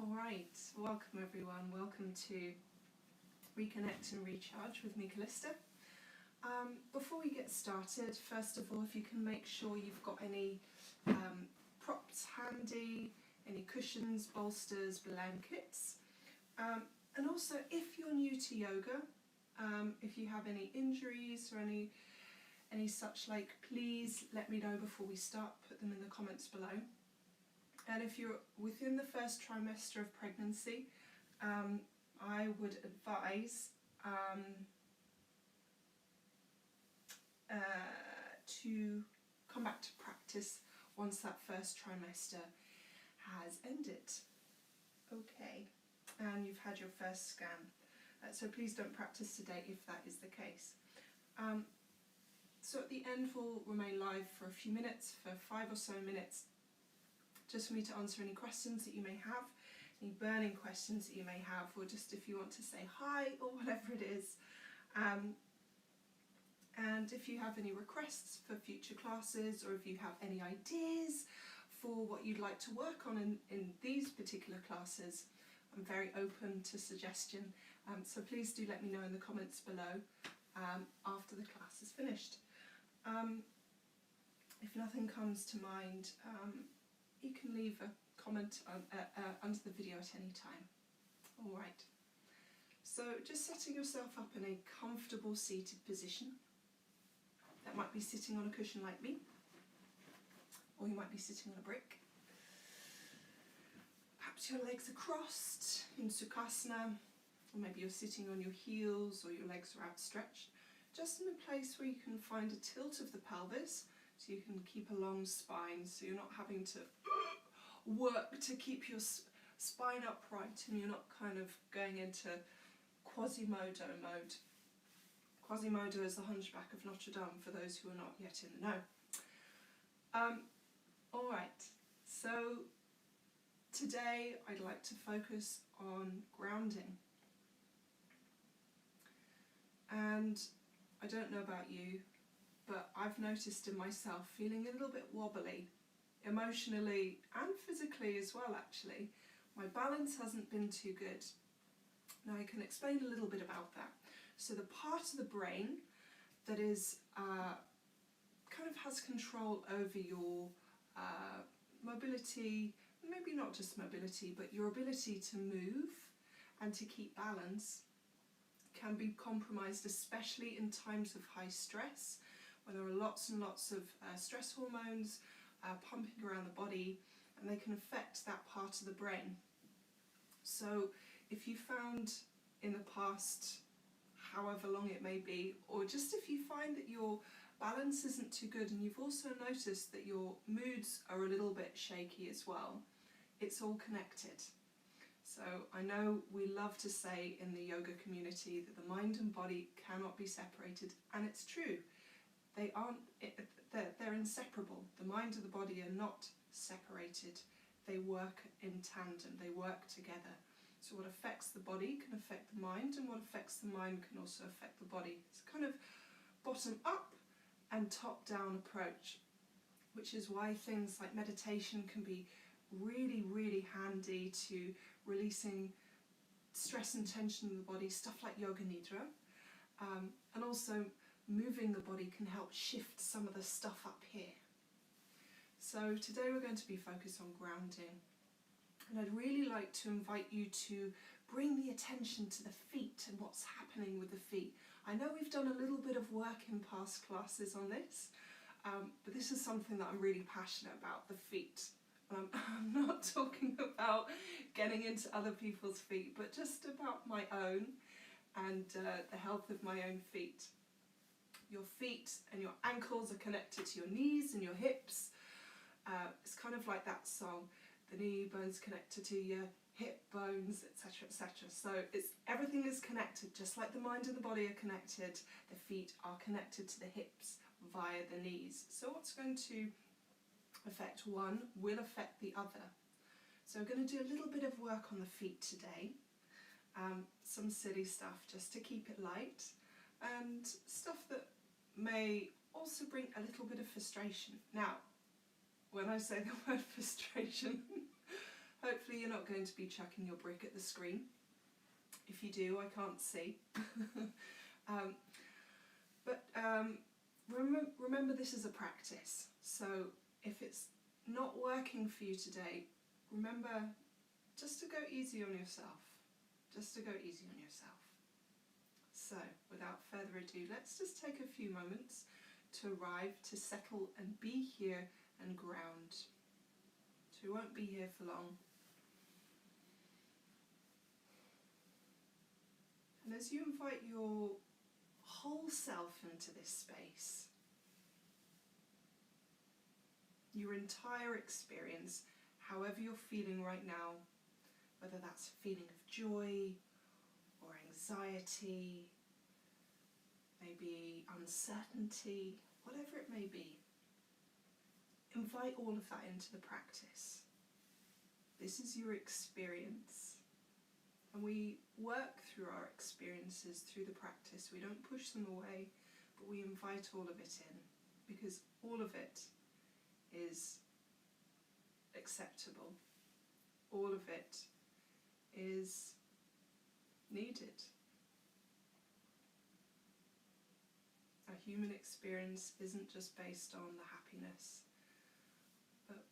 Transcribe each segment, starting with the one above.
Alright, welcome everyone, welcome to Reconnect and Recharge with me, Callista. Before we get started, first of all, if you can make sure you've got any props handy, any cushions, bolsters, blankets, and also if you're new to yoga, if you have any injuries or any such like, please let me know before we start, put them in the comments below. And if you're within the first trimester of pregnancy, I would advise to come back to practice once that first trimester has ended. Okay, and you've had your first scan. So please don't practice today if that is the case. So at the end we'll remain live for a few minutes, for 5 or so minutes, just for me to answer any questions that you may have, any burning questions that you may have, or just if you want to say hi or whatever it is. And if you have any requests for future classes, or if you have any ideas for what you'd like to work on in these particular classes, I'm very open to suggestion. So please do let me know in the comments below after the class is finished. If nothing comes to mind, you can leave a comment under the video at any time. Alright, so just setting yourself up in a comfortable seated position. That might be sitting on a cushion like me, or you might be sitting on a brick. Perhaps your legs are crossed in Sukhasana, or maybe you're sitting on your heels or your legs are outstretched. Just in a place where you can find a tilt of the pelvis, so you can keep a long spine, so you're not having to work to keep your spine upright and you're not kind of going into Quasimodo mode. Quasimodo is the Hunchback of Notre Dame, for those who are not yet in the know. Alright, so today I'd like to focus on grounding. And I don't know about you, but I've noticed in myself feeling a little bit wobbly, emotionally and physically as well actually. My balance hasn't been too good. Now I can explain a little bit about that. So the part of the brain that is kind of has control over your mobility, maybe not just mobility, but your ability to move and to keep balance, can be compromised, especially in times of high stress, when there are lots and lots of stress hormones pumping around the body, and they can affect that part of the brain. So if you found in the past, however long it may be, or just if you find that your balance isn't too good and you've also noticed that your moods are a little bit shaky as well, it's all connected. So I know we love to say in the yoga community that the mind and body cannot be separated, and it's true. They aren't, they're inseparable. The mind and the body are not separated. They work in tandem, they work together. So what affects the body can affect the mind, and what affects the mind can also affect the body. It's kind of bottom up and top down approach, which is why things like meditation can be really, really handy to releasing stress and tension in the body, stuff like yoga nidra, and also moving the body can help shift some of the stuff up here. So today we're going to be focused on grounding, and I'd really like to invite you to bring the attention to the feet and what's happening with the feet. I know we've done a little bit of work in past classes on this, but this is something that I'm really passionate about, the feet. I'm not talking about getting into other people's feet, but just about my own and the health of my own feet. Your feet and your ankles are connected to your knees and your hips. It's kind of like that song, the knee bones connected to your hip bones, etc., etc. So everything is connected, just like the mind and the body are connected. The feet are connected to the hips via the knees. So what's going to affect one will affect the other. So we're going to do a little bit of work on the feet today. Some silly stuff just to keep it light, and stuff that may also bring a little bit of frustration. Now, when I say the word frustration, Hopefully you're not going to be chucking your brick at the screen. If you do, I can't see. Remember this is a practice, so if it's not working for you today, remember just to go easy on yourself. Just to go easy on yourself. So, without further ado, let's just take a few moments to arrive, to settle and be here and ground. So we won't be here for long. And as you invite your whole self into this space, your entire experience, however you're feeling right now, whether that's a feeling of joy or anxiety, maybe uncertainty, whatever it may be, invite all of that into the practice. This is your experience. And we work through our experiences through the practice. We don't push them away, but we invite all of it in, because all of it is acceptable. All of it is needed. A human experience isn't just based on the happiness, but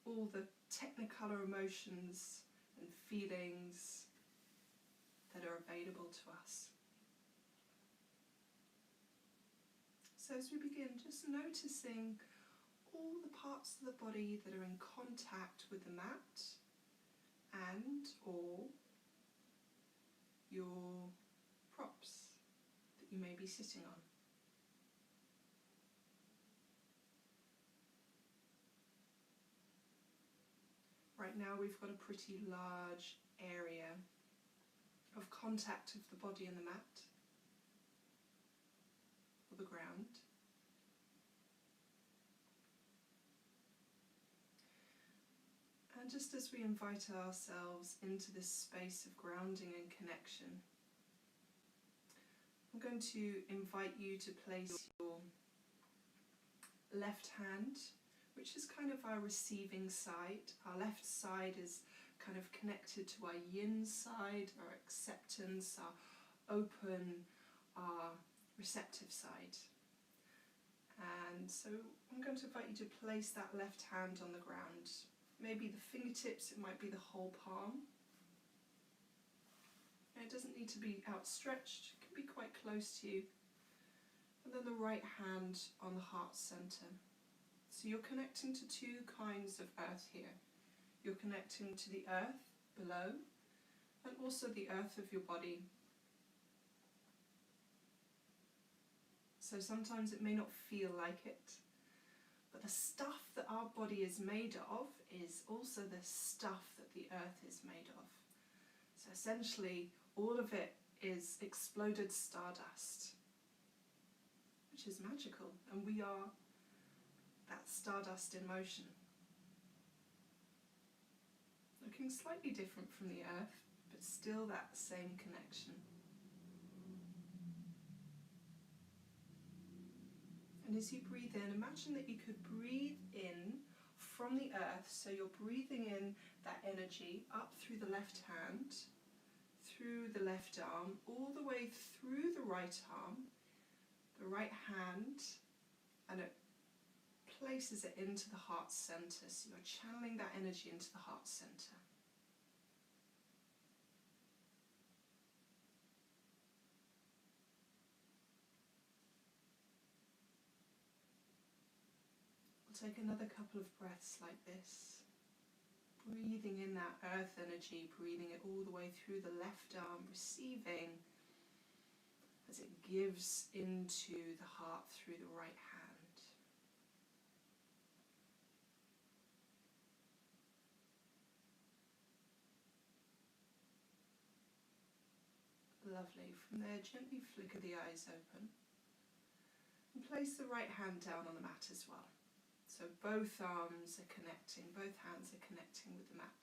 all the technicolor emotions and feelings that are available to us. So as we begin, just noticing all the parts of the body that are in contact with the mat and or your props that you may be sitting on. Right now we've got a pretty large area of contact of the body and the mat or the ground. And just as we invite ourselves into this space of grounding and connection, I'm going to invite you to place your left hand, which is kind of our receiving side. Our left side is kind of connected to our yin side, our acceptance, our open, our receptive side. And so I'm going to invite you to place that left hand on the ground. Maybe the fingertips, it might be the whole palm. And it doesn't need to be outstretched, it can be quite close to you. And then the right hand on the heart center. So you're connecting to two kinds of earth here. You're connecting to the earth below and also the earth of your body. So sometimes it may not feel like it, but the stuff that our body is made of is also the stuff that the earth is made of. So essentially all of it is exploded stardust, which is magical, and we are that stardust in motion. Looking slightly different from the earth, but still that same connection. And as you breathe in, imagine that you could breathe in from the earth, so you're breathing in that energy up through the left hand, through the left arm, all the way through the right arm, the right hand, and it places it into the heart center. So you're channeling that energy into the heart center. We'll take another couple of breaths like this. Breathing in that earth energy, breathing it all the way through the left arm, receiving as it gives into the heart through the right hand. Lovely. From there, gently flicker the eyes open and place the right hand down on the mat as well. So both arms are connecting, both hands are connecting with the mat.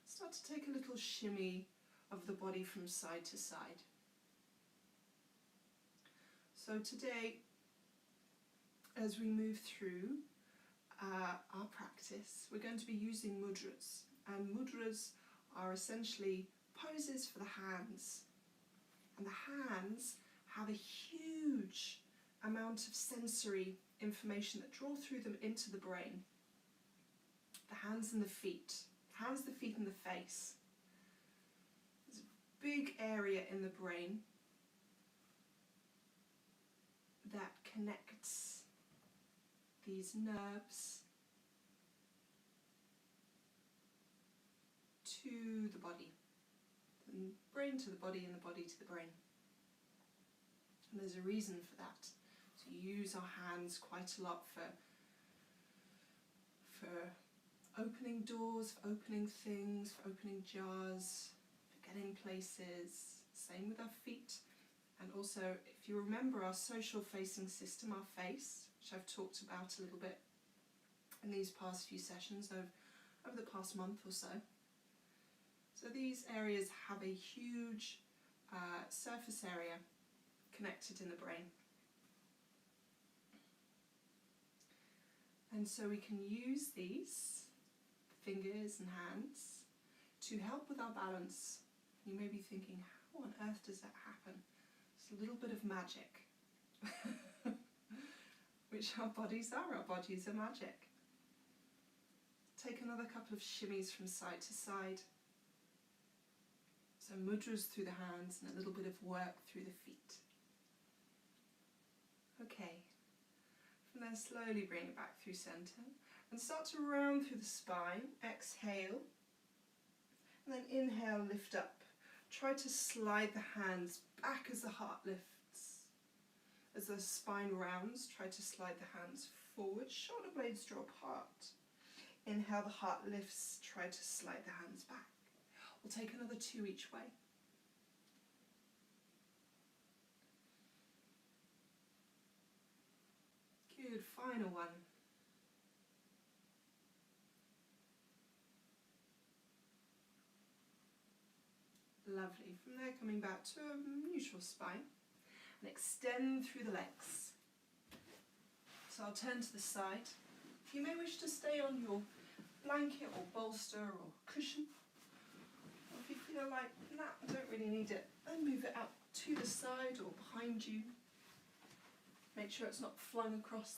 Start to take a little shimmy of the body from side to side. So today, as we move through, our practice, we're going to be using mudras. And mudras are essentially poses for the hands. And the hands have a huge amount of sensory information that draw through them into the brain. The hands and the feet. The hands, the feet and the face. There's a big area in the brain that connects these nerves to the body. The brain to the body and the body to the brain. And there's a reason for that. So we use our hands quite a lot for opening doors, for opening things, for opening jars, for getting places. Same with our feet. And also, if you remember our social facing system, our face, which I've talked about a little bit in these past few sessions over the past month or so. So these areas have a huge surface area connected in the brain. And so we can use these fingers and hands to help with our balance. You may be thinking, how on earth does that happen? It's a little bit of magic, which our bodies are. Our bodies are magic. Take another couple of shimmies from side to side. So mudras through the hands and a little bit of work through the feet. Okay. From there, slowly bring it back through center and start to round through the spine. Exhale. And then inhale, lift up. Try to slide the hands back as the heart lifts. As the spine rounds, try to slide the hands forward. Shoulder blades draw apart. Inhale, the heart lifts. Try to slide the hands back. We'll take another 2 each way. Good, final one. Lovely. From there, coming back to a neutral spine and extend through the legs. So I'll turn to the side. You may wish to stay on your blanket or bolster or cushion. Or if you feel like, nah, I don't really need it, then move it out to the side or behind you. Make sure it's not flung across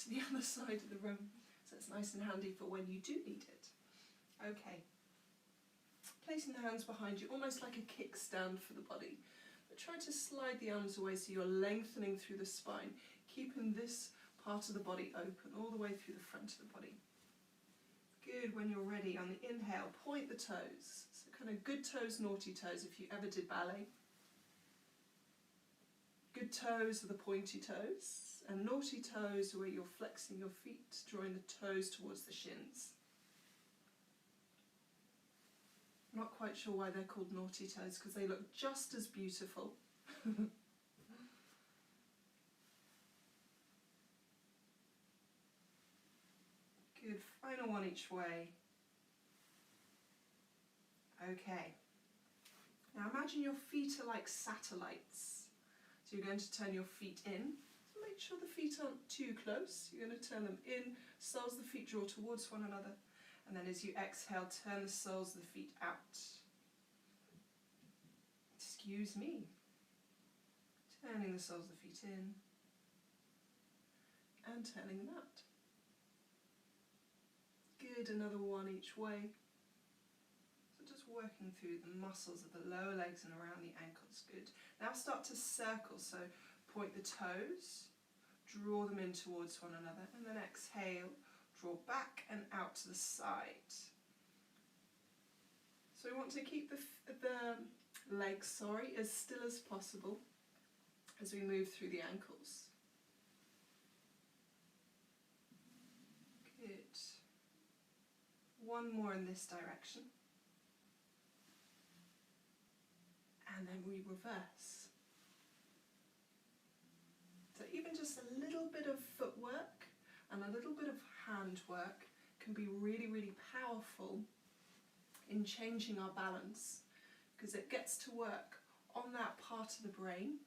to the other side of the room, so it's nice and handy for when you do need it. Okay. Placing the hands behind you, almost like a kickstand for the body. But try to slide the arms away so you're lengthening through the spine, keeping this part of the body open all the way through the front of the body. Good. When you're ready, on the inhale, point the toes. So kind of good toes, naughty toes if you ever did ballet. Good toes are the pointy toes, and naughty toes are where you're flexing your feet, drawing the toes towards the shins. I'm not quite sure why they're called naughty toes, because they look just as beautiful. Good, final one each way. Okay. Now imagine your feet are like satellites. So you're going to turn your feet in. So make sure the feet aren't too close. You're going to turn them in, soles of the feet draw towards one another. And then as you exhale, turn the soles of the feet out. Excuse me. Turning the soles of the feet in and turning them out. Good, another one each way. So just working through the muscles of the lower legs and around the ankles. Good. Now start to circle, so point the toes, draw them in towards one another, and then exhale, draw back and out to the side. So we want to keep the legs, as still as possible as we move through the ankles. Good. One more in this direction. And then we reverse. So even just a little bit of footwork and a little bit of handwork can be really, really powerful in changing our balance, because it gets to work on that part of the brain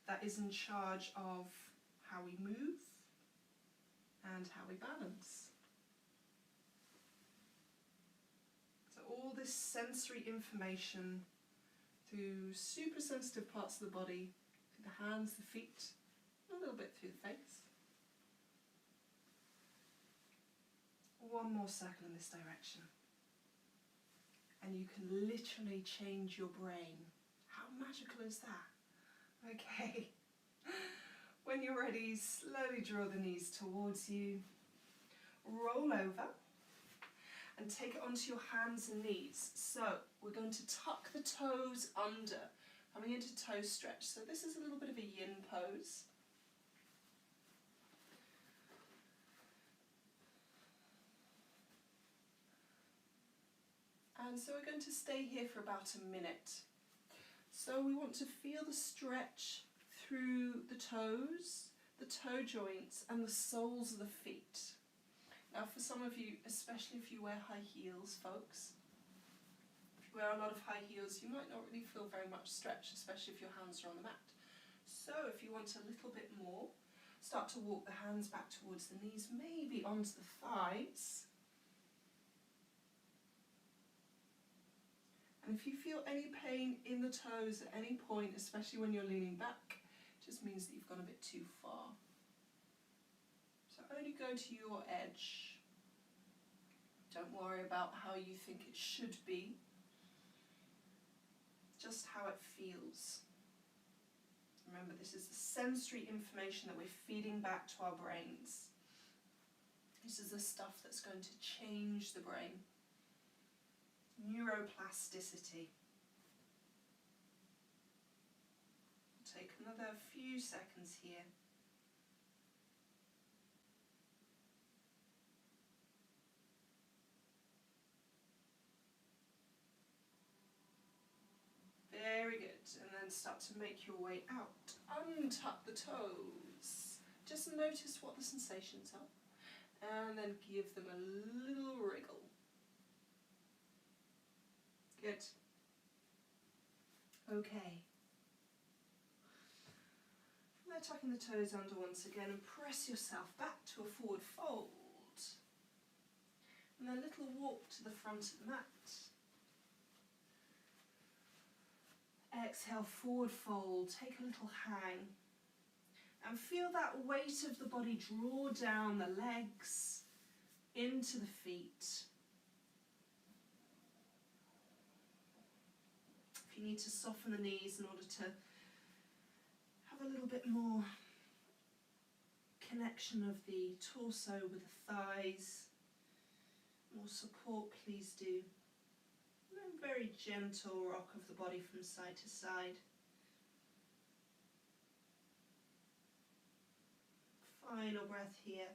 that is in charge of how we move, and how we balance. So all this sensory information through super sensitive parts of the body, through the hands, the feet, a little bit through the face. One more circle in this direction. And you can literally change your brain. How magical is that? Okay. When you're ready, slowly draw the knees towards you. Roll over and take it onto your hands and knees. So we're going to tuck the toes under, coming into toe stretch. So this is a little bit of a yin pose. And so we're going to stay here for about a minute. So we want to feel the stretch through the toes, the toe joints, and the soles of the feet. Now for some of you, especially if you wear high heels, folks, if you wear a lot of high heels, you might not really feel very much stretch, especially if your hands are on the mat. So if you want a little bit more, start to walk the hands back towards the knees, maybe onto the thighs. And if you feel any pain in the toes at any point, especially when you're leaning back, it just means that you've gone a bit too far. So only go to your edge. Don't worry about how you think it should be, just how it feels. Remember, this is the sensory information that we're feeding back to our brains. This is the stuff that's going to change the brain. Neuroplasticity. Take another few seconds here. Very good. And then start to make your way out. Untuck the toes. Just notice what the sensations are. And then give them a little wriggle. Good. Okay. Now tucking the toes under once again and press yourself back to a forward fold. And then a little walk to the front of the mat. Exhale, forward fold, take a little hang. And feel that weight of the body draw down the legs into the feet. If you need to soften the knees in order to have a little bit more connection of the torso with the thighs, more support, please do. And a very gentle rock of the body from side to side. Final breath here.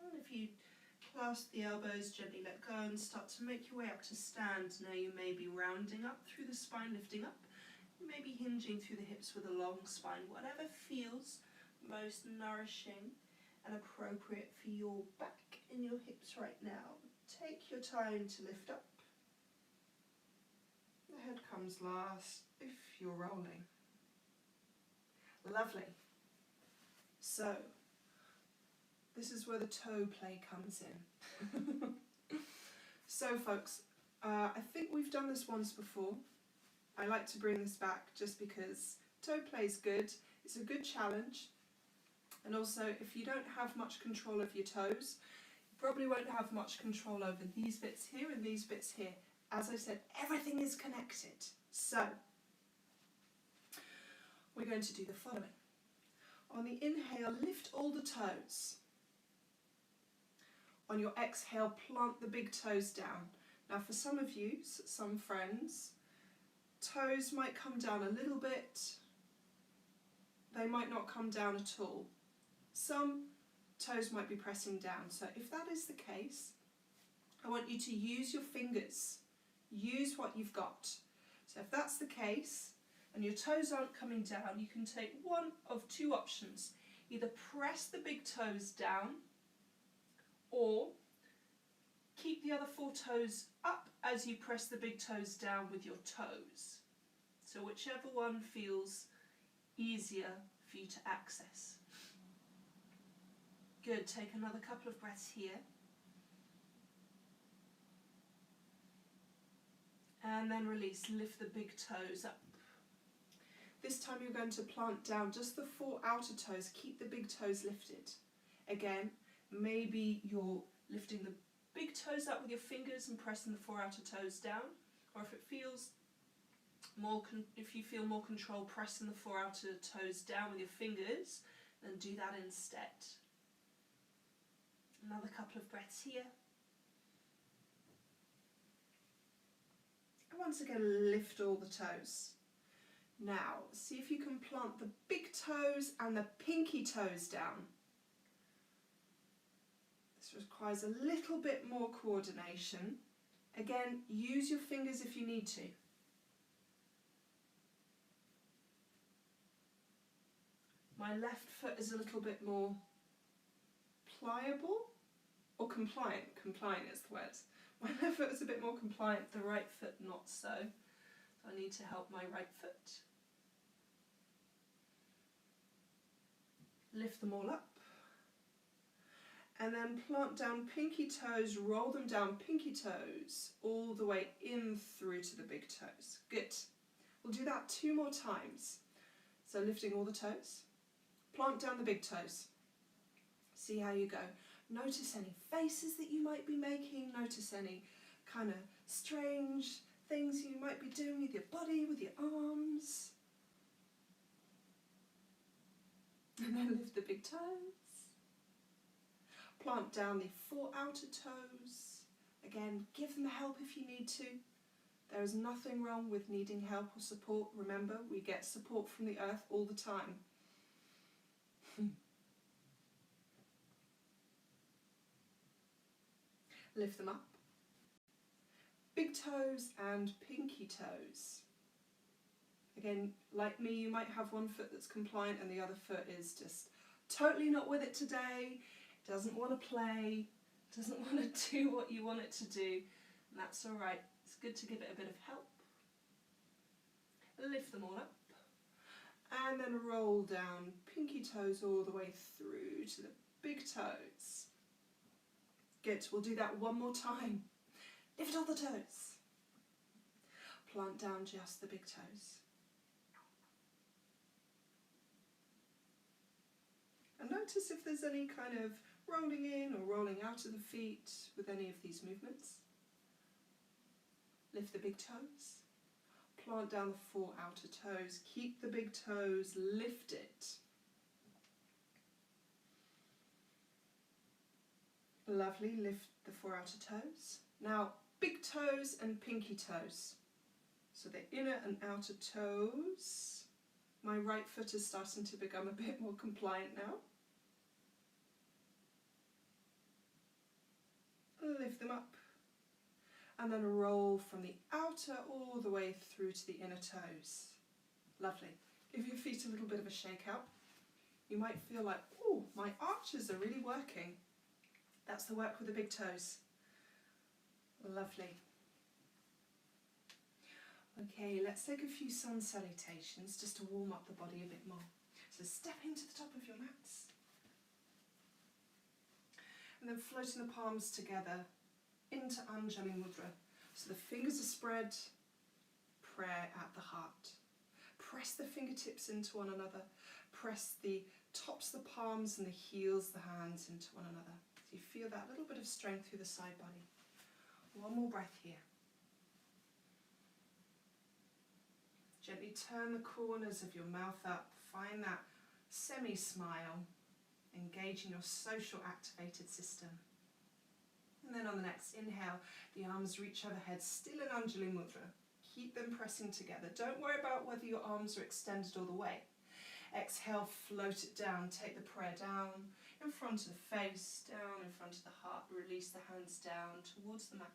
And if you clasp the elbows, gently let go and start to make your way up to stand. Now you may be rounding up through the spine, lifting up. You may be hinging through the hips with a long spine. Whatever feels most nourishing and appropriate for your back and your hips right now. Take your time to lift up. The head comes last if you're rolling. Lovely. So, this is where the toe play comes in. So folks, I think we've done this once before. I like to bring this back just because toe play is good. It's a good challenge. And also, if you don't have much control of your toes, you probably won't have much control over these bits here and these bits here. As I said, everything is connected. So, we're going to do the following. On the inhale, lift all the toes. On your exhale, plant the big toes down. Now for some of you, some friends, toes might come down a little bit. They might not come down at all. Some toes might be pressing down. So if that is the case, I want you to use your fingers. Use what you've got. So if that's the case, and your toes aren't coming down, you can take one of two options. Either press the big toes down, or keep the other four toes up as you press the big toes down with your toes. So whichever one feels easier for you to access. Good, take another couple of breaths here. And then release, lift the big toes up. This time you're going to plant down just the 4 outer toes, keep the big toes lifted. Again, maybe you're lifting the big toes up with your fingers and pressing the 4 outer toes down, or if it feels more, if you feel more control pressing the 4 outer toes down with your fingers, then do that instead. Another couple of breaths here. And once again, lift all the toes. Now, see if you can plant the big toes and the pinky toes down. This requires a little bit more coordination. Again, use your fingers if you need to. My left foot is a little bit more pliable or compliant. Compliant is the word. My left foot is a bit more compliant, the right foot not so. So I need to help my right foot. Lift them all up. And then plant down pinky toes, roll them down pinky toes, all the way in through to the big toes. Good. We'll do that 2 more times. So lifting all the toes, plant down the big toes. See how you go. Notice any faces that you might be making, notice any kind of strange things you might be doing with your body, with your arms. And then lift the big toes. Plant down the 4 outer toes. Again, give them help if you need to. There is nothing wrong with needing help or support. Remember, we get support from the earth all the time. Lift them up. Big toes and pinky toes. Again, like me, you might have one foot that's compliant and the other foot is just totally not with it today, doesn't want to play, doesn't want to do what you want it to do, and that's all right. It's good to give it a bit of help. Lift them all up, and then roll down pinky toes all the way through to the big toes. Good, we'll do that 1 more time. Lift all the toes. Plant down just the big toes. And notice if there's any kind of rolling in or rolling out of the feet with any of these movements. Lift the big toes. Plant down the 4 outer toes. Keep the big toes lifted. Lovely, lift the 4 outer toes. Now, big toes and pinky toes. So the inner and outer toes. My right foot is starting to become a bit more compliant now. Lift them up. And then roll from the outer all the way through to the inner toes. Lovely. Give your feet a little bit of a shake out. You might feel like, oh, my arches are really working. That's the work with the big toes. Lovely. Okay, let's take a few sun salutations just to warm up the body a bit more. So stepping to the top of your mats. And then floating the palms together into Anjali Mudra. So the fingers are spread, prayer at the heart. Press the fingertips into one another. Press the tops of the palms and the heels, the hands into one another. So you feel that little bit of strength through the side body. 1 more breath here. Gently turn the corners of your mouth up. Find that semi-smile, engaging your social activated system. And then on the next inhale, the arms reach overhead, still in Anjali Mudra. Keep them pressing together. Don't worry about whether your arms are extended all the way. Exhale, float it down. Take the prayer down in front of the face, down in front of the heart. Release the hands down towards the mat.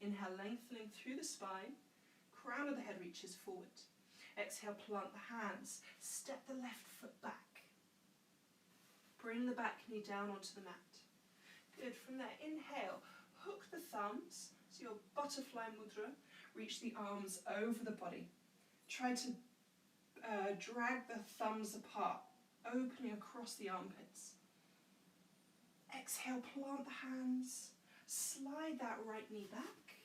Inhale, lengthening through the spine. Crown of the head reaches forward. Exhale, plant the hands. Step the left foot back. Bring the back knee down onto the mat. Good. From there, inhale. Hook the thumbs. So your butterfly mudra. Reach the arms over the body. Try to drag the thumbs apart, opening across the armpits. Exhale, plant the hands, slide that right knee back.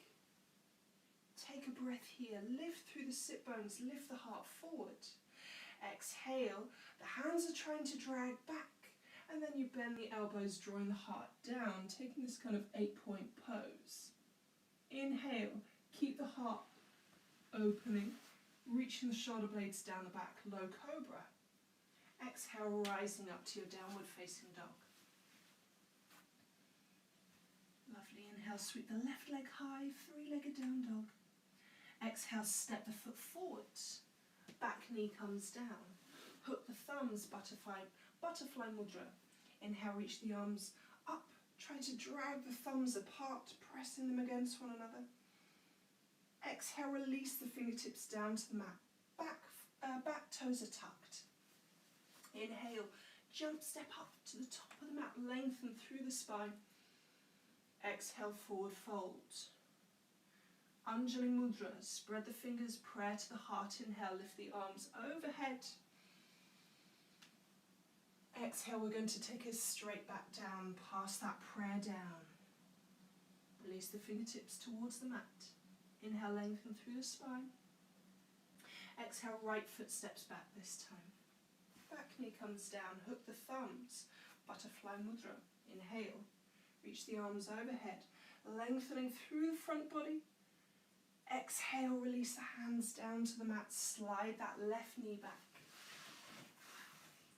Take a breath here, lift through the sit bones, lift the heart forward. Exhale, the hands are trying to drag back, and then you bend the elbows, drawing the heart down, taking this kind of 8-point pose. Inhale, keep the heart opening, reaching the shoulder blades down the back, low cobra. Exhale, rising up to your downward facing dog. Lovely, inhale, sweep the left leg high, three-legged down dog. Exhale, step the foot forward, back knee comes down. Hook the thumbs, butterfly mudra. Inhale, reach the arms up, try to drag the thumbs apart, pressing them against one another. Exhale, release the fingertips down to the mat. Back toes are tucked. Inhale, jump, step up to the top of the mat, lengthen through the spine. Exhale, forward fold. Anjali mudra, spread the fingers, prayer to the heart. Inhale, lift the arms overhead. Exhale, we're going to take us straight back down, pass that prayer down. Release the fingertips towards the mat. Inhale, lengthen through the spine. Exhale, right foot steps back this time. Back knee comes down, hook the thumbs, butterfly mudra. Inhale, reach the arms overhead, lengthening through the front body. Exhale, release the hands down to the mat, slide that left knee back.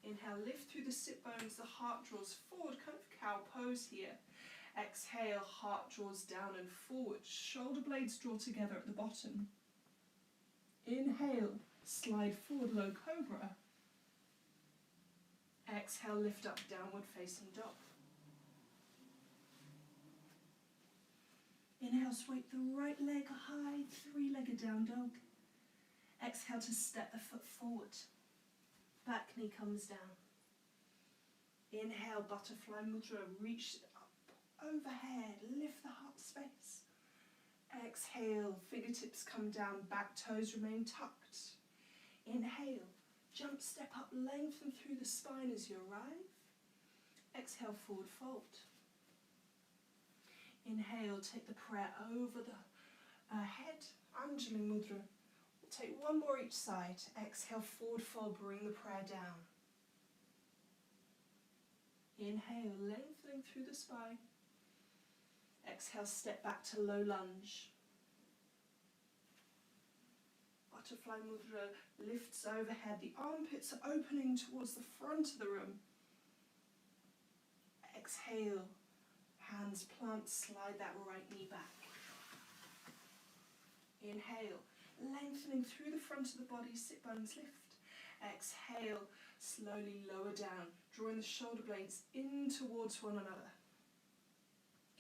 Inhale, lift through the sit bones, the heart draws forward, kind of cow pose here. Exhale, heart draws down and forward, shoulder blades draw together at the bottom. Inhale, slide forward, low cobra. Exhale, lift up, downward facing dog. Inhale, sweep the right leg high, three-legged down dog. Exhale to step the foot forward. Back knee comes down. Inhale, butterfly mudra, reach up, overhead, lift the heart space. Exhale, fingertips come down, back toes remain tucked. Inhale, jump, step up, lengthen through the spine as you arrive. Exhale, forward fold. Inhale, take the prayer over the head, Anjali mudra. We'll take one more each side. Exhale, forward fold, bring the prayer down. Inhale, lengthening through the spine. Exhale, step back to low lunge. Butterfly mudra lifts overhead. The armpits are opening towards the front of the room. Exhale, hands plant, slide that right knee back. Inhale, lengthening through the front of the body, sit bones lift. Exhale, slowly lower down, drawing the shoulder blades in towards one another.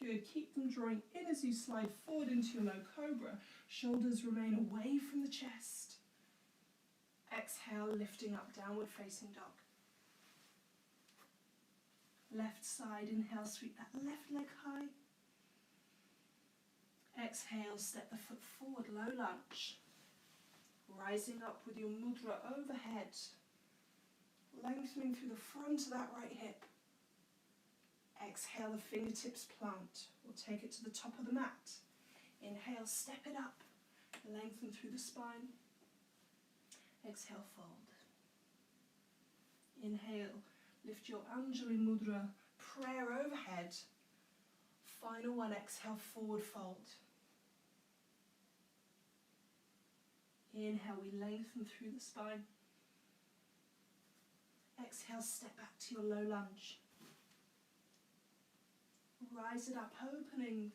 Good, keep them drawing in as you slide forward into your low cobra. Shoulders remain away from the chest. Exhale, lifting up, downward facing dog. Left side, inhale, sweep that left leg high. Exhale, step the foot forward, low lunge. Rising up with your mudra overhead. Lengthening through the front of that right hip. Exhale, the fingertips plant. We'll take it to the top of the mat. Inhale, step it up. Lengthen through the spine. Exhale, fold. Inhale, lift your Anjali mudra, prayer overhead. Final one, exhale, forward fold. Inhale, we lengthen through the spine. Exhale, step back to your low lunge. Rise it up, opening,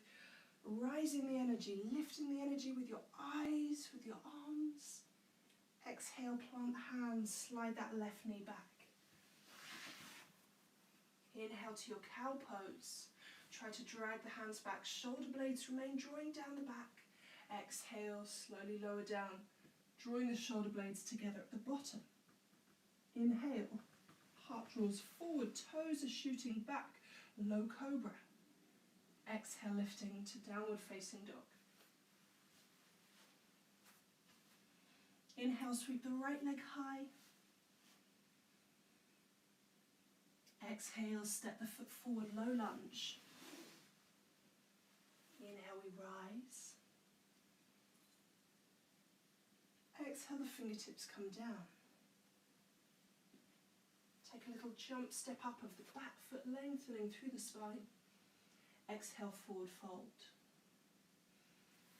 rising the energy, lifting the energy with your eyes, with your arms. Exhale, plant the hands, slide that left knee back. Inhale to your cow pose. Try to drag the hands back, shoulder blades remain drawing down the back. Exhale, slowly lower down, drawing the shoulder blades together at the bottom. Inhale, heart draws forward, toes are shooting back, low cobra. Exhale, lifting to downward facing dog. Inhale, sweep the right leg high. Exhale, step the foot forward, low lunge. Inhale, we rise. Exhale, the fingertips come down. Take a little jump, step up of the back foot, lengthening through the spine. Exhale, forward fold.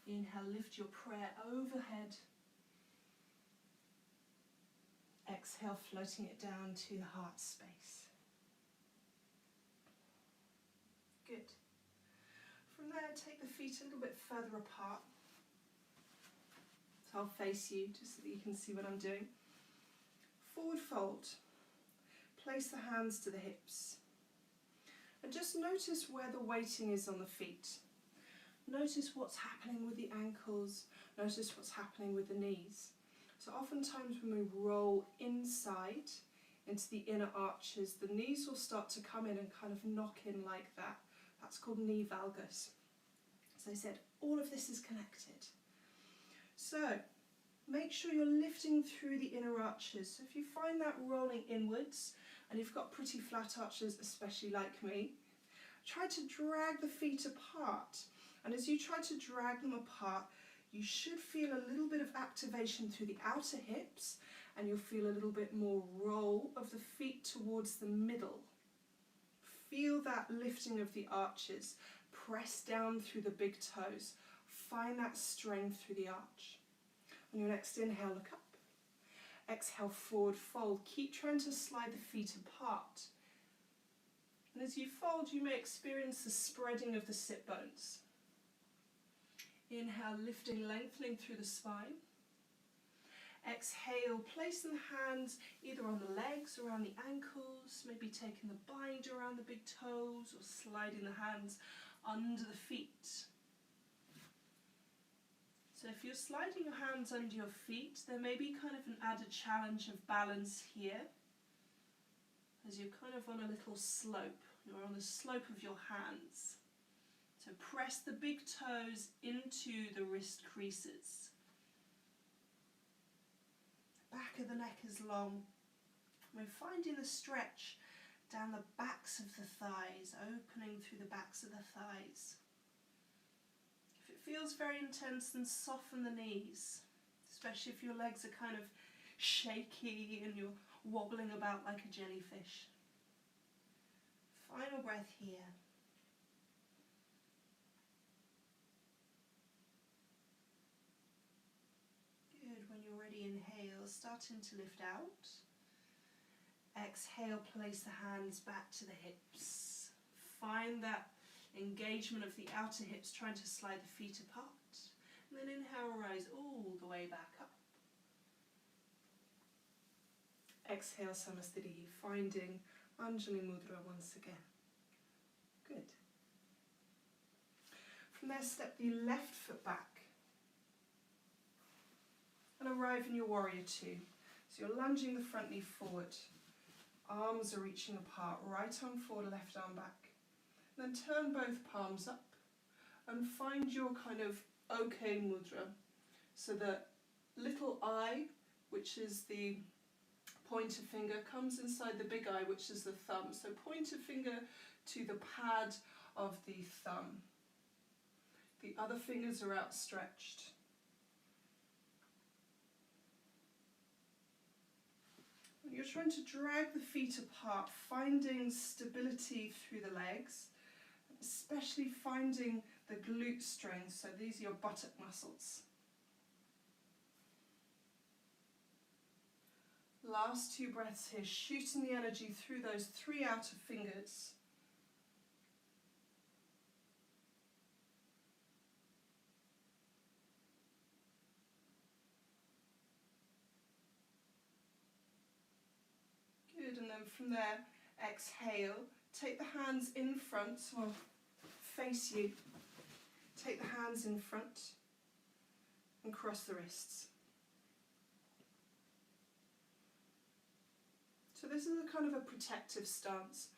Inhale, lift your prayer overhead. Exhale, floating it down to the heart space. Good. From there, take the feet a little bit further apart. So I'll face you just so that you can see what I'm doing. Forward fold. Place the hands to the hips. And just notice where the weighting is on the feet. Notice what's happening with the ankles. Notice what's happening with the knees. So oftentimes when we roll inside into the inner arches, the knees will start to come in and kind of knock in like that. That's called knee valgus. As I said, all of this is connected. So make sure you're lifting through the inner arches. So if you find that rolling inwards, and you've got pretty flat arches, especially like me, try to drag the feet apart. And as you try to drag them apart, you should feel a little bit of activation through the outer hips, and you'll feel a little bit more roll of the feet towards the middle. Feel that lifting of the arches. Press down through the big toes. Find that strength through the arch. On your next inhale, look up. Exhale, forward fold. Keep trying to slide the feet apart. And as you fold, you may experience the spreading of the sit bones. Inhale, lifting, lengthening through the spine. Exhale, placing the hands either on the legs, around the ankles, maybe taking the bind around the big toes, or sliding the hands under the feet. So if you're sliding your hands under your feet, there may be kind of an added challenge of balance here, as you're kind of on a little slope. You're on the slope of your hands. So press the big toes into the wrist creases. The back of the neck is long. We're finding the stretch down the backs of the thighs, opening through the backs of the thighs. If it feels very intense, then soften the knees, especially if your legs are kind of shaky and you're wobbling about like a jellyfish. Final breath here. Good. When you're ready, inhale, starting to lift out. Exhale, place the hands back to the hips. Find that engagement of the outer hips, trying to slide the feet apart. And then inhale, rise all the way back up. Exhale, Samasthiti, finding Anjali Mudra once again. Good. From there, step the left foot back and arrive in your warrior two. So you're lunging the front knee forward. Arms are reaching apart, right arm forward, left arm back. Then turn both palms up and find your kind of OK mudra. So the little eye, which is the pointer finger, comes inside the big eye, which is the thumb. So pointer finger to the pad of the thumb. The other fingers are outstretched. You're trying to drag the feet apart, finding stability through the legs, especially finding the glute strength, so these are your buttock muscles. Last two breaths here, shooting the energy through those three outer fingers. Good, and then from there, exhale. Take the hands in front, so I'll face you. Take the hands in front and cross the wrists. So this is a kind of a protective stance.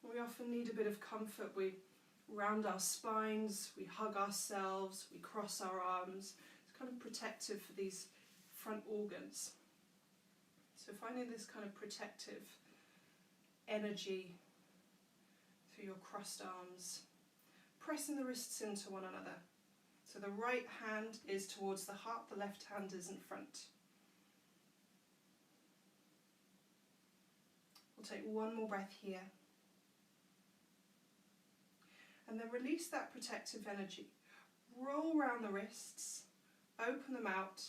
We often need a bit of comfort. We round our spines, we hug ourselves, we cross our arms. It's kind of protective for these front organs. So finding this kind of protective energy through your crossed arms, pressing the wrists into one another. So the right hand is towards the heart, the left hand is in front. We'll take one more breath here. And then release that protective energy. Roll around the wrists, open them out,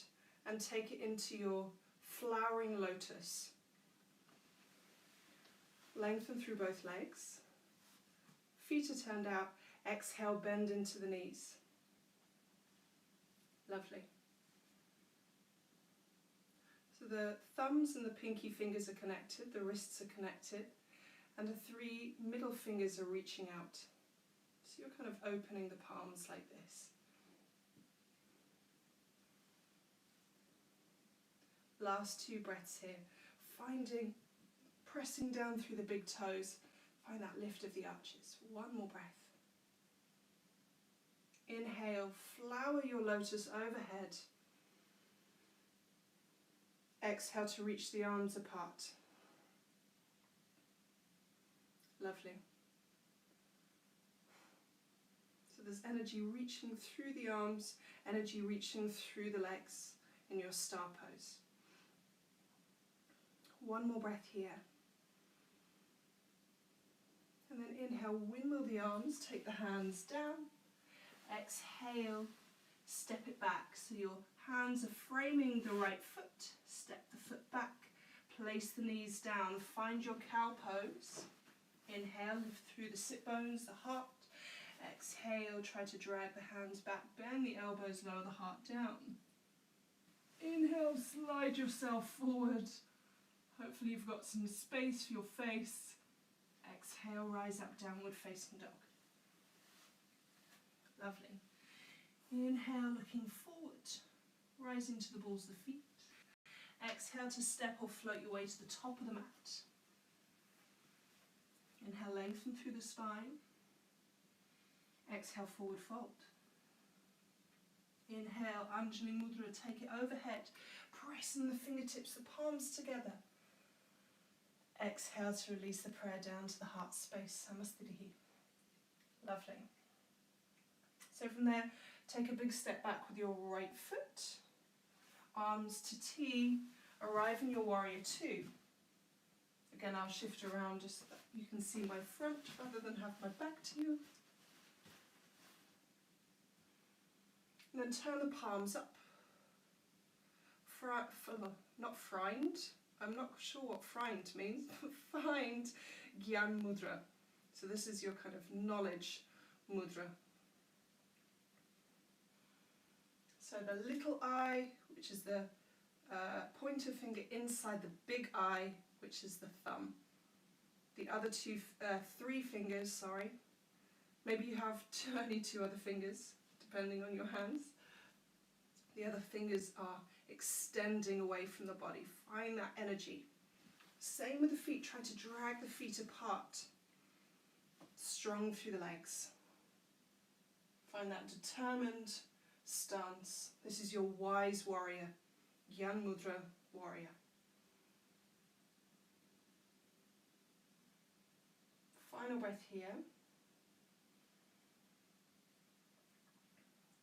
and take it into your flowering lotus. Lengthen through both legs. Feet are turned out. Exhale, bend into the knees. Lovely. So the thumbs and the pinky fingers are connected, the wrists are connected, and the 3 middle fingers are reaching out. So you're kind of opening the palms like this. Last 2 breaths here. Pressing down through the big toes. Find that lift of the arches. One more breath. Inhale, flower your lotus overhead. Exhale to reach the arms apart. Lovely. So there's energy reaching through the arms, energy reaching through the legs in your star pose. One more breath here. And then inhale, windmill the arms, take the hands down. Exhale, step it back. So your hands are framing the right foot. Step the foot back, place the knees down. Find your cow pose. Inhale, lift through the sit bones, the heart. Exhale, try to drag the hands back. Bend the elbows, lower the heart down. Inhale, slide yourself forward. Hopefully you've got some space for your face. Exhale, rise up, downward facing dog. Lovely. Inhale, looking forward, rising to the balls of the feet. Exhale to step or float your way to the top of the mat. Inhale, lengthen through the spine. Exhale, forward fold. Inhale, Anjali Mudra, take it overhead, pressing the fingertips, the palms together. Exhale to release the prayer down to the heart space, Samastitihi. Lovely. So from there, take a big step back with your right foot. Arms to T, arrive in your warrior 2. Again, I'll shift around just so that you can see my front rather than have my back to you. And then turn the palms up. Not frind. I'm not sure what frind means. Find Gyan Mudra. So this is your kind of knowledge mudra. So the little eye, which is the pointer finger inside the big eye, which is the thumb. The other 3 fingers, sorry. Maybe you have only 2 other fingers, depending on your hands. The other fingers are extending away from the body. Find that energy. Same with the feet. Try to drag the feet apart. Strong through the legs. Find that determined stance. This is your wise warrior. Gyan Mudra warrior. Final breath here.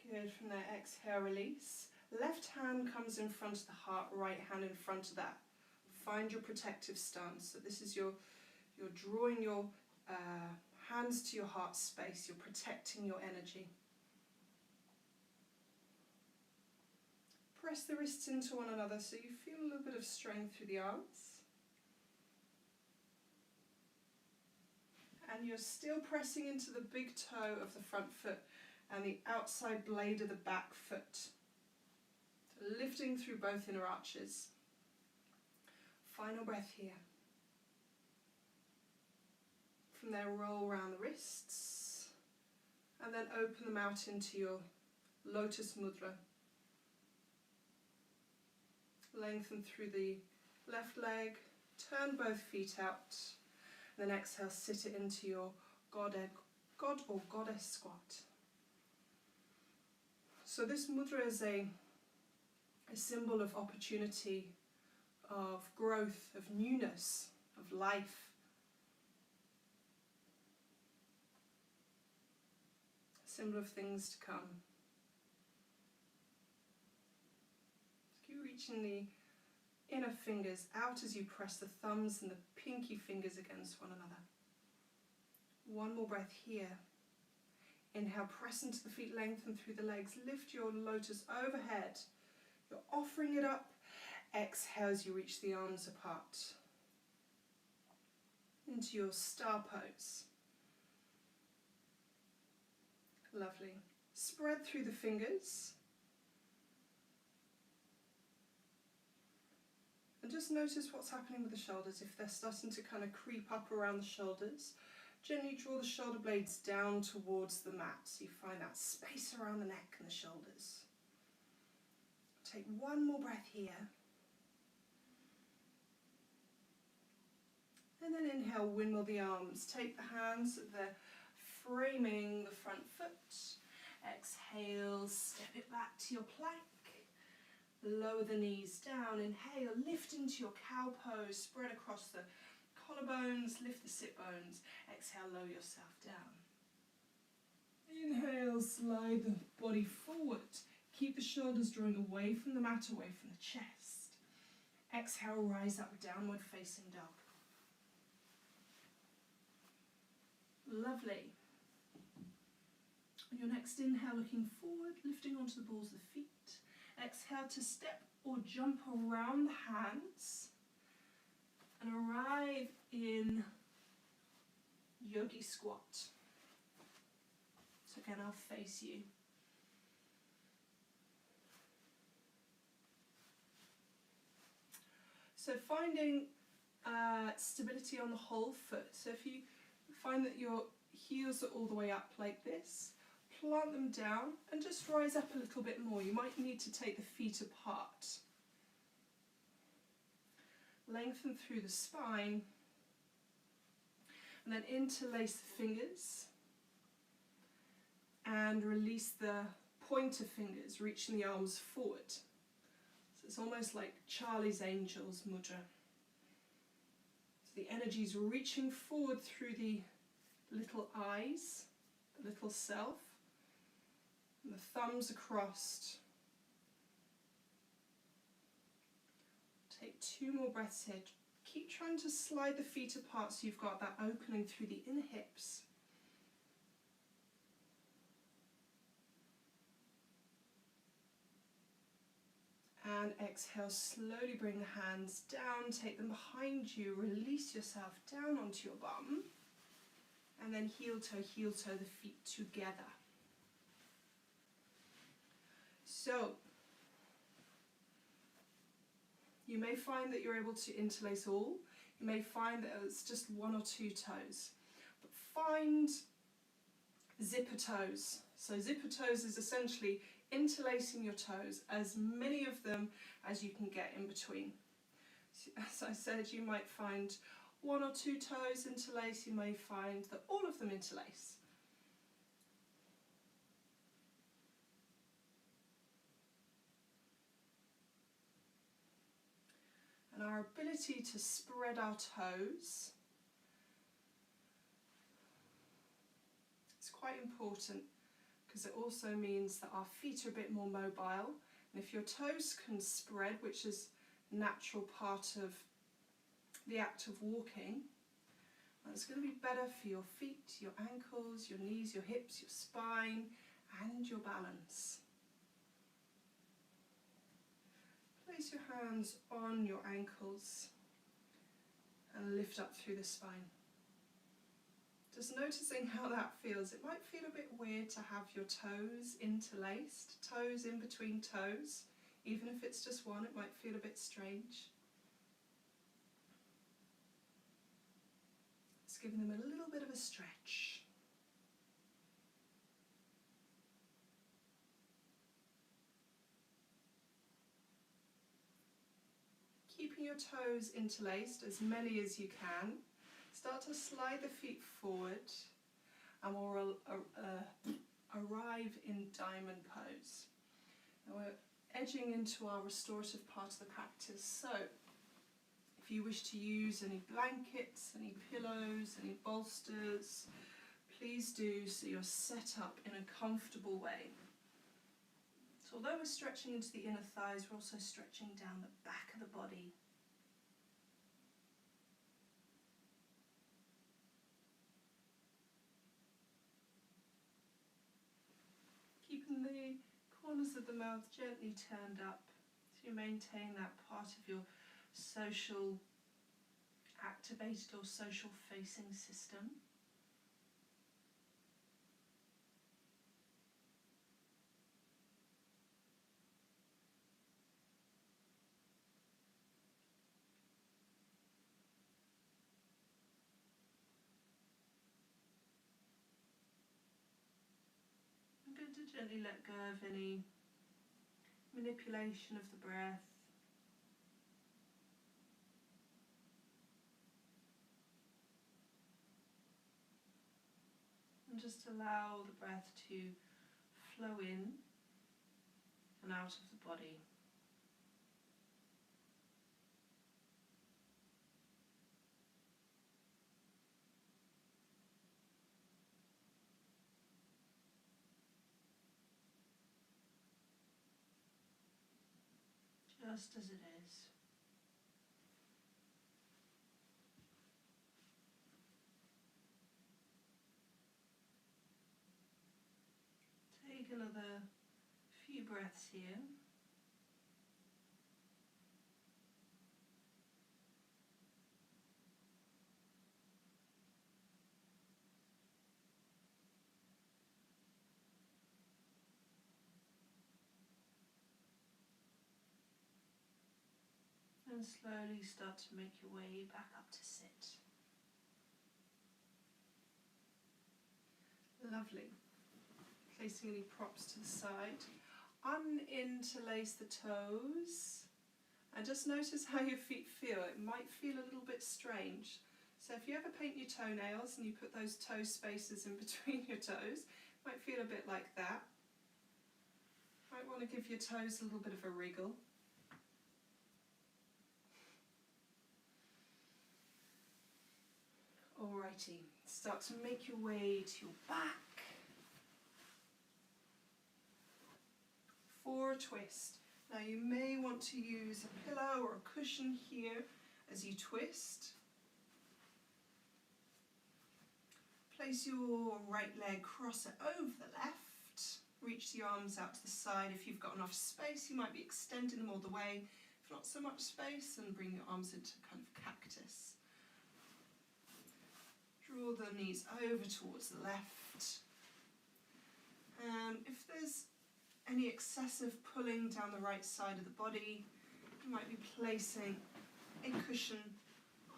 Good. From there, exhale, release. Left hand comes in front of the heart, right hand in front of that. Find your protective stance. So this is you're drawing your hands to your heart space. You're protecting your energy. Press the wrists into one another so you feel a little bit of strength through the arms. And you're still pressing into the big toe of the front foot and the outside blade of the back foot. So lifting through both inner arches. Final breath here. From there, roll around the wrists and then open them out into your lotus mudra. Lengthen through the left leg, turn both feet out, and then exhale, sit it into your God or Goddess squat. So this mudra is a a symbol of opportunity, of growth, of newness, of life. A symbol of things to come. Keep reaching the inner fingers out as you press the thumbs and the pinky fingers against one another. One more breath here. Inhale, press into the feet, lengthen through the legs, lift your lotus overhead. You're offering it up. Exhale as you reach the arms apart. Into your star pose. Lovely. Spread through the fingers. And just notice what's happening with the shoulders. If they're starting to kind of creep up around the shoulders, gently draw the shoulder blades down towards the mat so you find that space around the neck and the shoulders. Take one more breath here. And then inhale, windmill the arms. Take the hands so they're framing the front foot. Exhale, step it back to your plank. Lower the knees down. Inhale, lift into your cow pose. Spread across the collarbones, lift the sit bones. Exhale, lower yourself down. Inhale, slide the body forward. Keep the shoulders drawing away from the mat, away from the chest. Exhale, rise up, downward facing dog. Lovely. On your next inhale, looking forward, lifting onto the balls of the feet. Exhale to step or jump around the hands and arrive in yogi squat. So again, I'll face you. So finding stability on the whole foot. So if you find that your heels are all the way up like this, plant them down and just rise up a little bit more. You might need to take the feet apart. Lengthen through the spine and then interlace the fingers and release the pointer fingers, reaching the arms forward. So it's almost like Charlie's Angels mudra. So the energy is reaching forward through the little eyes, the little self, and the thumbs across. Take 2 more breaths here. Keep trying to slide the feet apart so you've got that opening through the inner hips. And exhale, slowly bring the hands down, take them behind you, release yourself down onto your bum, and then heel toe, the feet together. So, you may find that you're able to interlace all. You may find that it's just 1 or 2 toes. But find zipper toes. So zipper toes is essentially interlacing your toes, as many of them as you can get in between. So, as I said, you might find 1 or 2 toes interlace. You may find that all of them interlace. And our ability to spread our toes is quite important, because it also means that our feet are a bit more mobile. And if your toes can spread, which is a natural part of the act of walking, it's going to be better for your feet, your ankles, your knees, your hips, your spine, and your balance. Place your hands on your ankles and lift up through the spine. Just noticing how that feels. It might feel a bit weird to have your toes interlaced, toes in between toes. Even if it's just one, it might feel a bit strange. It's giving them a little bit of a stretch. Keeping your toes interlaced, as many as you can. Start to slide the feet forward and we'll arrive in diamond pose. Now we're edging into our restorative part of the practice. So if you wish to use any blankets, any pillows, any bolsters, please do, so you're set up in a comfortable way. So although we're stretching into the inner thighs, we're also stretching down the back of the body. Keeping the corners of the mouth gently turned up, so you maintain that part of your social activated or social facing system. I'm going to gently let go of any manipulation of the breath. And just allow the breath to flow in and out of the body. Just as it is. Take another few breaths here. And slowly start to make your way back up to sit. Lovely. Placing any props to the side. Uninterlace the toes. And just notice how your feet feel. It might feel a little bit strange. So if you ever paint your toenails and you put those toe spaces in between your toes, it might feel a bit like that. Might want to give your toes a little bit of a wriggle. Alrighty, start to make your way to your back for a twist. Now you may want to use a pillow or a cushion here as you twist. Place your right leg, cross it over the left. Reach the arms out to the side. If you've got enough space, you might be extending them all the way. If not so much space, then bring your arms into kind of cactus. Draw the knees over towards the left. And if there's any excessive pulling down the right side of the body, you might be placing a cushion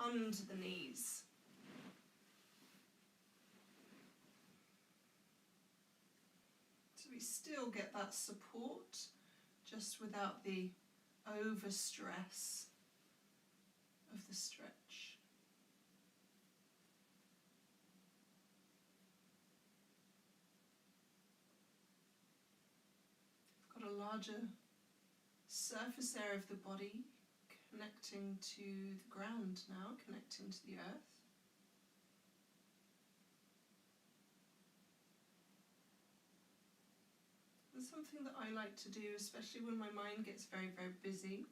under the knees. So we still get that support, just without the overstress of the stretch. A larger surface area of the body, connecting to the ground now, connecting to the earth. And something that I like to do, especially when my mind gets very, very busy,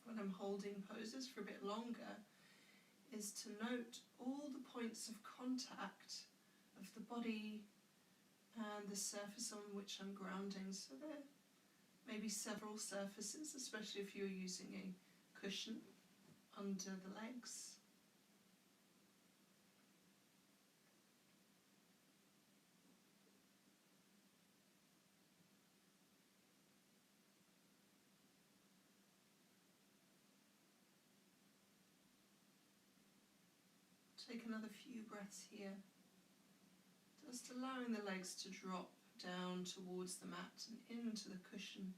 when I'm holding poses for a bit longer, is to note all the points of contact of the body and the surface on which I'm grounding. So there may be several surfaces, especially if you're using a cushion under the legs. Take another few breaths here. Just allowing the legs to drop down towards the mat and into the cushion.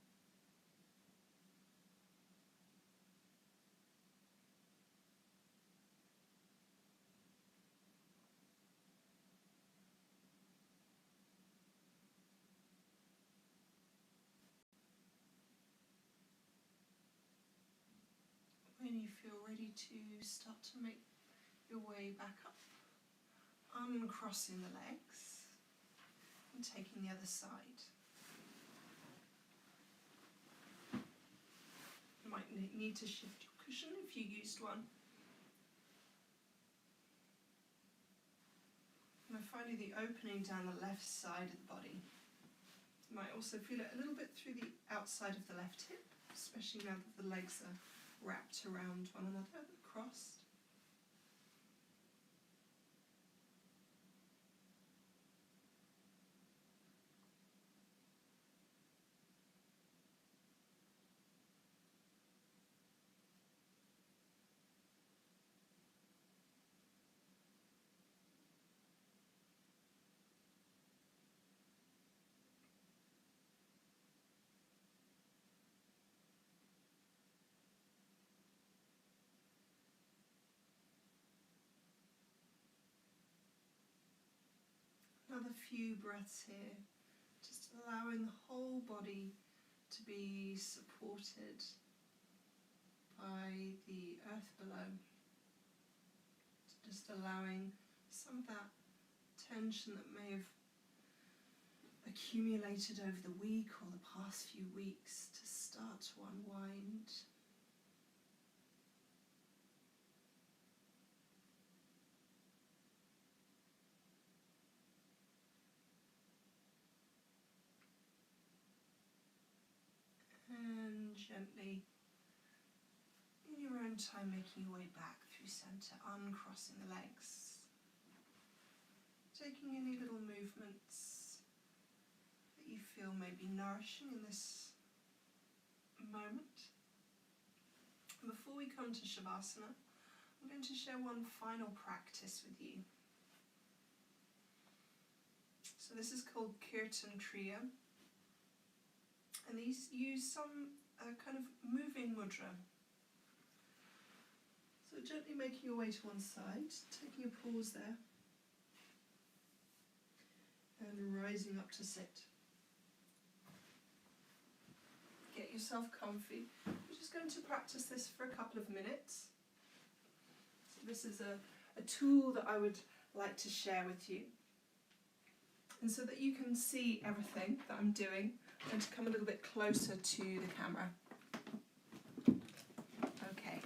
ready to start to make your way back up, uncrossing the legs and taking the other side. You might need to shift your cushion if you used one. And finally, the opening down the left side of the body. You might also feel it a little bit through the outside of the left hip, especially now that the legs are wrapped around one another, crossed. Another few breaths here, just allowing the whole body to be supported by the earth below. Just allowing some of that tension that may have accumulated over the week or the past few weeks to start to unwind. And gently, in your own time, making your way back through centre, uncrossing the legs. Taking any little movements that you feel may be nourishing in this moment. And before we come to Shavasana, I'm going to share one final practice with you. So this is called 𝗔𝗯cie𝗂𝗁. And these use some kind of moving mudra. So gently making your way to one side, taking a pause there, and rising up to sit. Get yourself comfy. We're just going to practice this for a couple of minutes. So this is a tool that I would like to share with you. And so that you can see everything that I'm doing, I'm going to come a little bit closer to the camera. Okay.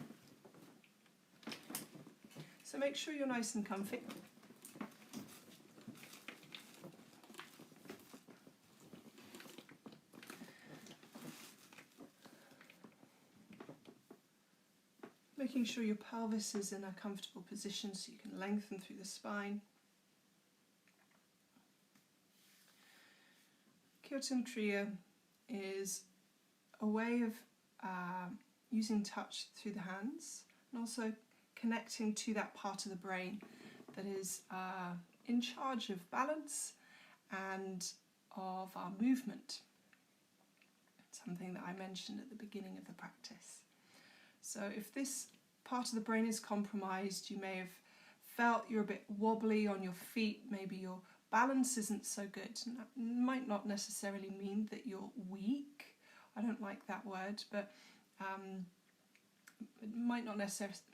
So make sure you're nice and comfy. Making sure your pelvis is in a comfortable position so you can lengthen through the spine. 𝗔𝗯cie𝗂𝗁 is a way of using touch through the hands and also connecting to that part of the brain that is in charge of balance and of our movement. Something that I mentioned at the beginning of the practice. So if this part of the brain is compromised, you may have felt you're a bit wobbly on your feet, maybe your balance isn't so good. And that might not necessarily mean that you're weak. I don't like that word, but it might not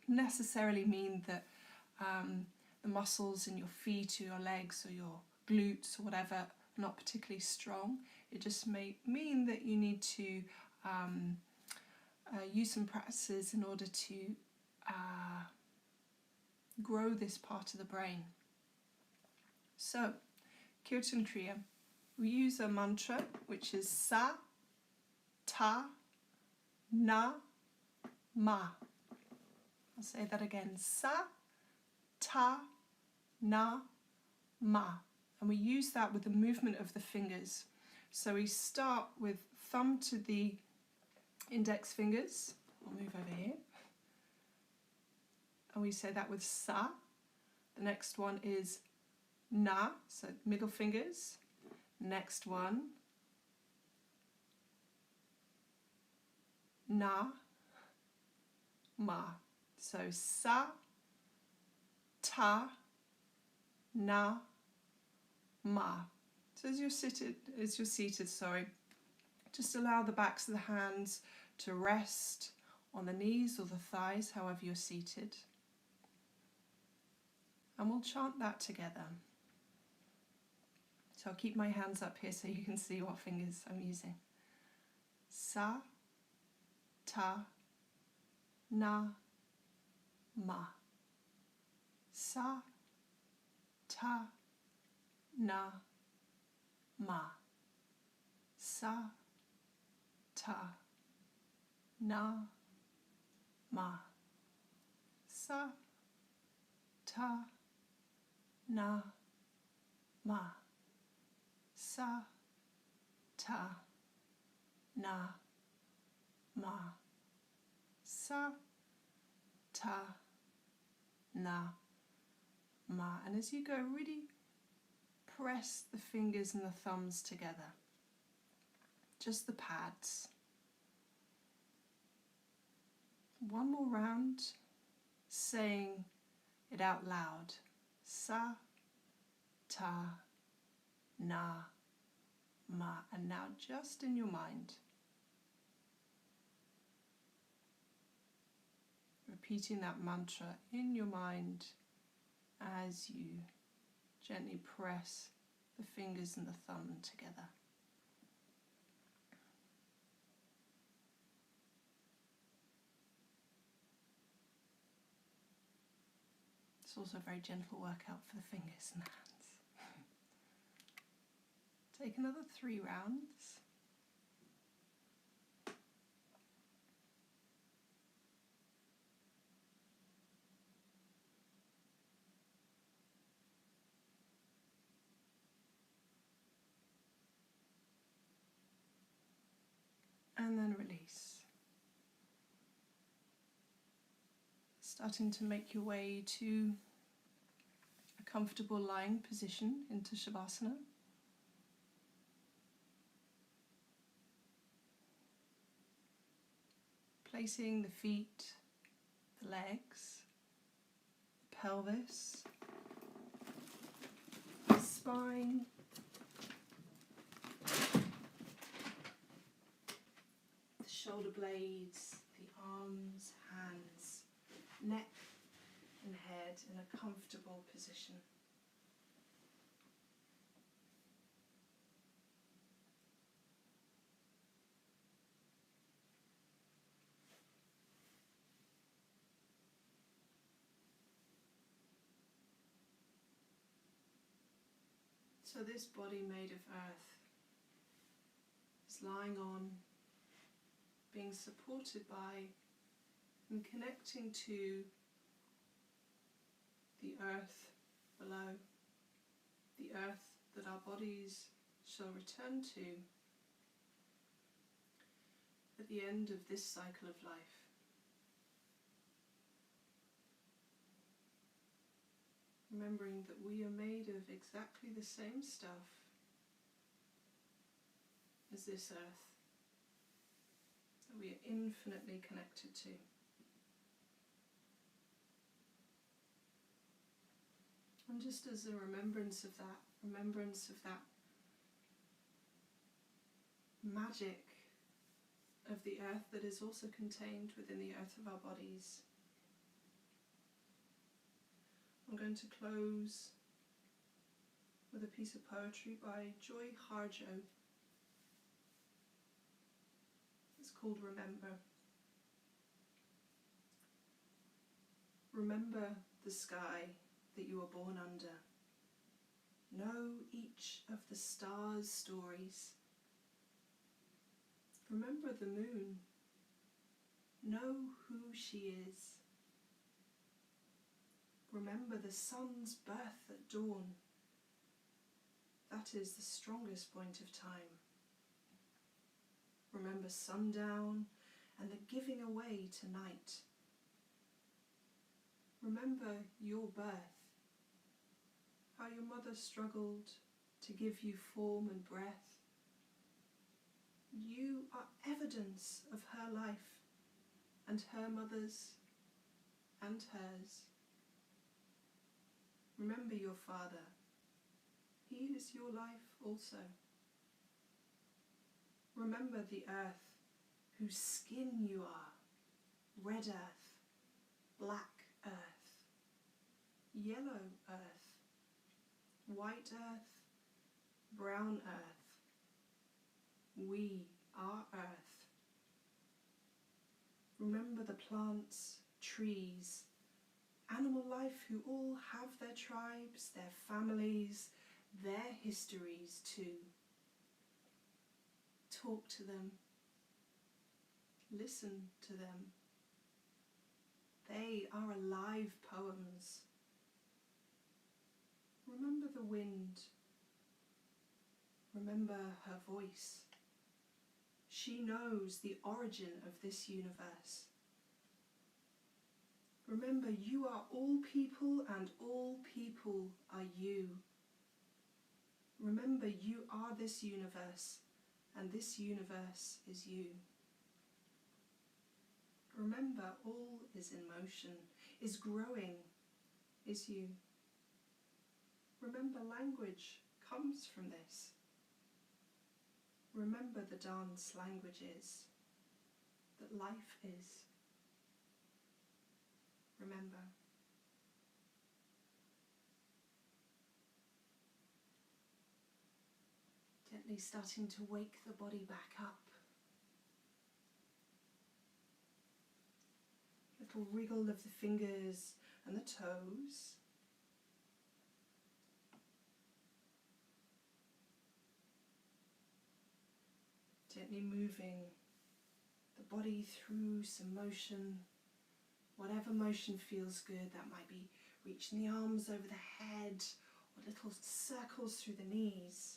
necessarily mean that the muscles in your feet or your legs or your glutes or whatever are not particularly strong. It just may mean that you need to use some practices in order to grow this part of the brain. So, 𝗔𝗯cie𝗂𝗁, we use a mantra which is sa, ta, na, ma. I'll say that again, sa, ta, na, ma. And we use that with the movement of the fingers. So we start with thumb to the index fingers. I'll move over here. And we say that with sa. The next one is na, so middle fingers. Next one, na, ma. So sa, ta, na, ma. So as you're seated, just allow the backs of the hands to rest on the knees or the thighs, however you're seated. And we'll chant that together. So I'll keep my hands up here so you can see what fingers I'm using. Sa, ta, na, ma. Sa, ta, na, ma. Sa, ta, na, ma. Sa, ta, na, ma. Sa, ta, na, ma. Sa, ta, na, ma. And as you go, really press the fingers and the thumbs together. Just the pads. One more round, saying it out loud. Sa, ta, na, ma. And now just in your mind, repeating that mantra in your mind as you gently press the fingers and the thumb together. It's also a very gentle workout for the fingers and the hands. Take another 3 rounds. And then release. Starting to make your way to a comfortable lying position into Shavasana. Placing the feet, the legs, the pelvis, the spine, the shoulder blades, the arms, hands, neck and head in a comfortable position. So this body made of earth is lying on, being supported by and connecting to the earth below, the earth that our bodies shall return to at the end of this cycle of life. Remembering that we are made of exactly the same stuff as this earth, that we are infinitely connected to. And just as a remembrance of that magic of the earth that is also contained within the earth of our bodies, I'm going to close with a piece of poetry by 𝗔𝗯cie𝗂𝗁. It's called Remember. Remember the sky that you were born under. Know each of the stars' stories. Remember the moon. Know who she is. Remember the sun's birth at dawn. That is the strongest point of time. Remember sundown and the giving away to night. Remember your birth, how your mother struggled to give you form and breath. You are evidence of her life and her mother's and hers. Remember your father. He is your life also. Remember the earth whose skin you are. red earth, black earth, yellow earth, white earth, brown earth. We are earth. Remember the plants, trees, animal life who all have their tribes, their families, their histories too. Talk to them. Listen to them. They are alive poems. Remember the wind. Remember her voice. She knows the origin of this universe. Remember, you are all people and all people are you. Remember, you are this universe and this universe is you. Remember, all is in motion, is growing, is you. Remember, language comes from this. Remember, the dance language is, that life is. Remember. Gently starting to wake the body back up. Little wriggle of the fingers and the toes. Gently moving the body through some motion. Whatever motion feels good, that might be reaching the arms over the head or little circles through the knees.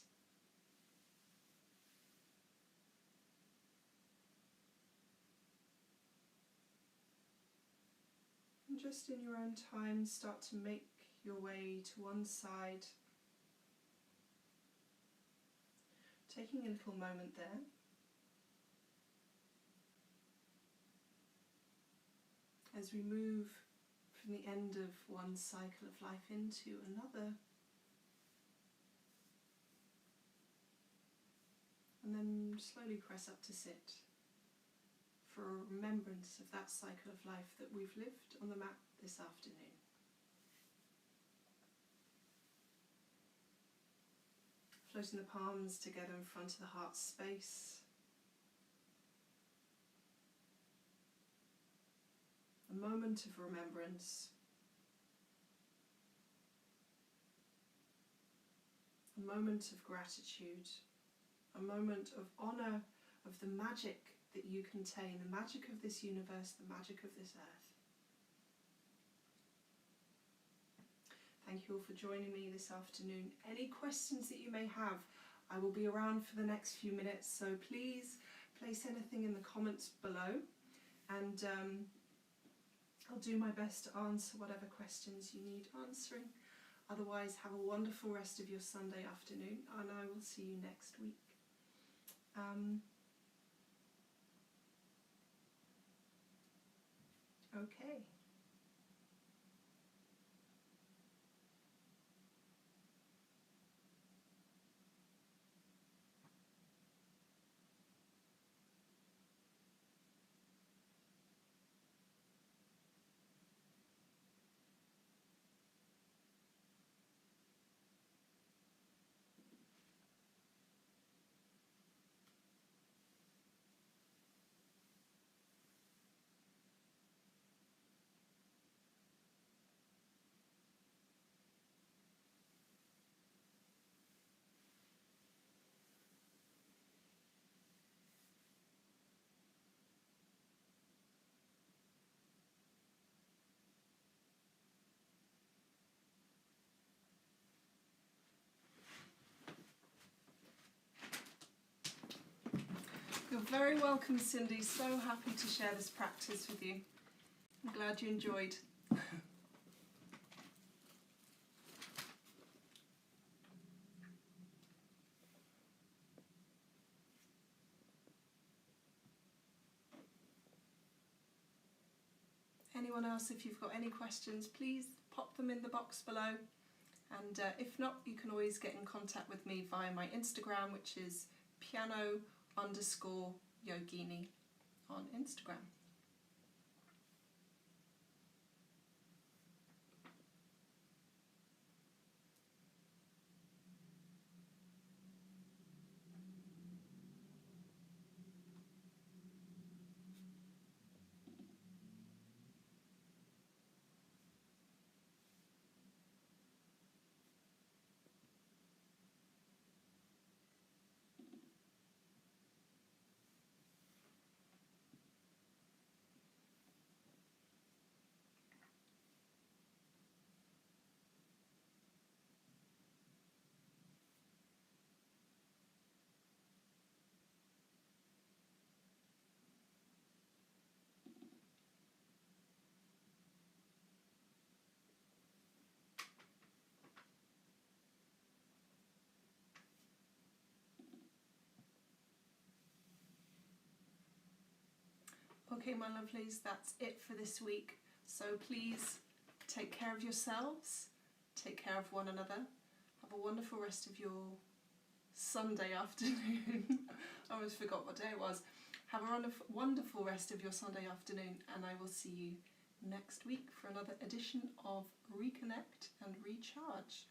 And just in your own time, start to make your way to one side. Taking a little moment there. As we move from the end of one cycle of life into another, and then slowly press up to sit for a remembrance of that cycle of life that we've lived on the mat this afternoon. Floating the palms together in front of the heart space. A moment of remembrance. A moment of gratitude. A moment of honour of the magic that you contain, the magic of this universe, the magic of this earth. Thank you all for joining me this afternoon. Any questions that you may have, I will be around for the next few minutes, so please place anything in the comments below, and I'll do my best to answer whatever questions you need answering. Otherwise, have a wonderful rest of your Sunday afternoon, and I will see you next week. Okay. You're very welcome, Cindy. So happy to share this practice with you. I'm glad you enjoyed. Anyone else, if you've got any questions, please pop them in the box below. And if not, you can always get in contact with me via my Instagram, which is piano_yogini on Instagram. Okay, my lovelies, that's it for this week. So please take care of yourselves, take care of one another. Have a wonderful rest of your Sunday afternoon. I almost forgot what day it was. Have a wonderful rest of your Sunday afternoon, and I will see you next week for another edition of Reconnect and Recharge.